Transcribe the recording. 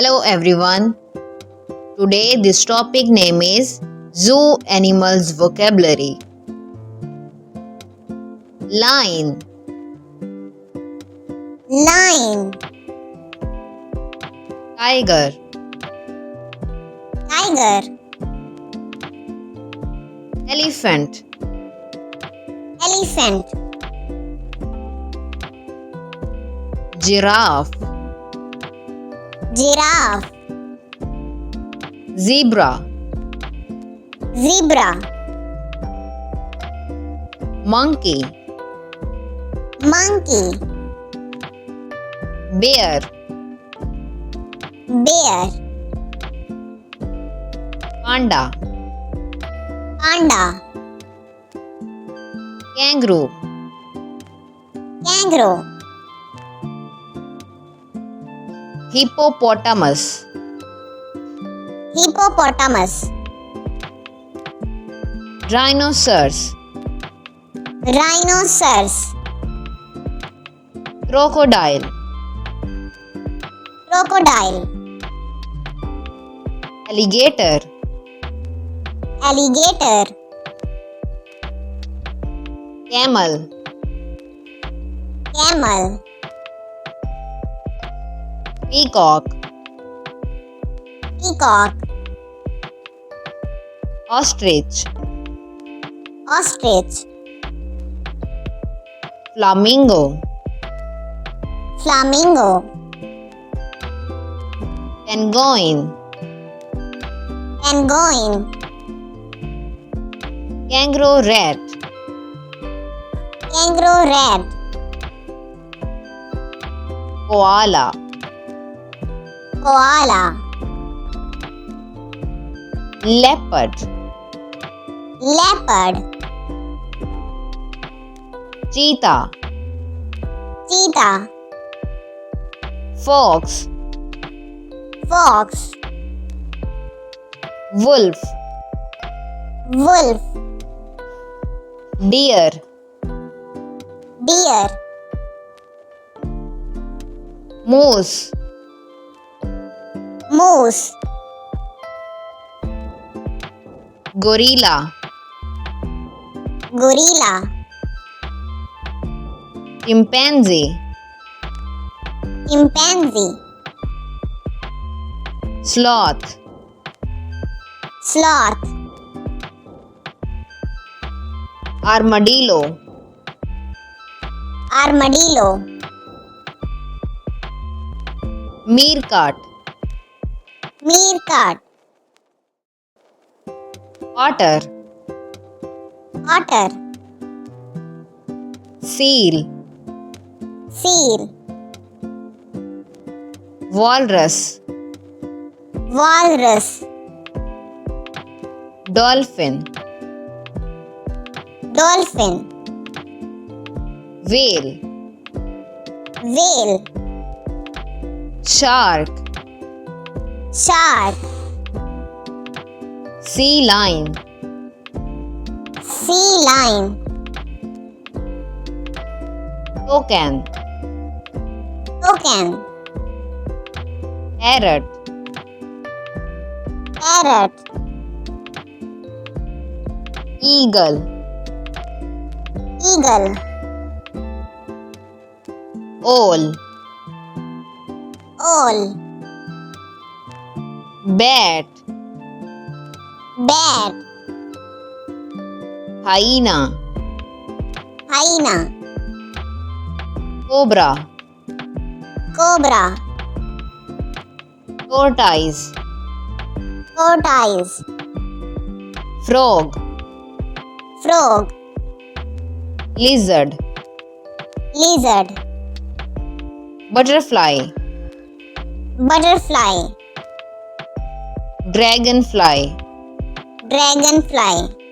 Hello everyone. Today this topic name is Zoo Animals Vocabulary. Lion, Lion, tiger, tiger, elephant, elephant, giraffe, giraffe, zebra, zebra, monkey, monkey, bear, bear, panda, panda, kangaroo, kangaroo, hippopotamus, hippopotamus, rhinoceros, rhinoceros, crocodile, crocodile, alligator, alligator, camel, camel, peacock, peacock, ostrich, ostrich, flamingo, flamingo, penguin, penguin, kangaroo rat, kangaroo rat, koala, koala, leopard, leopard, cheetah, cheetah, fox, fox, wolf, wolf, deer, deer, moose, moose, gorilla, gorilla, chimpanzee, chimpanzee, sloth, sloth, armadillo, armadillo, meerkat, meerkat, otter, otter, seal, seal, walrus, walrus, dolphin, dolphin, whale, whale, shark, shark, sea lion, sea lion, toucan, toucan, parrot, parrot, eagle, eagle, owl, owl, bat, bat, hyena, hyena, cobra, cobra, tortoise, tortoise, frog, frog, lizard, lizard, butterfly, butterfly, dragonfly. dragonfly.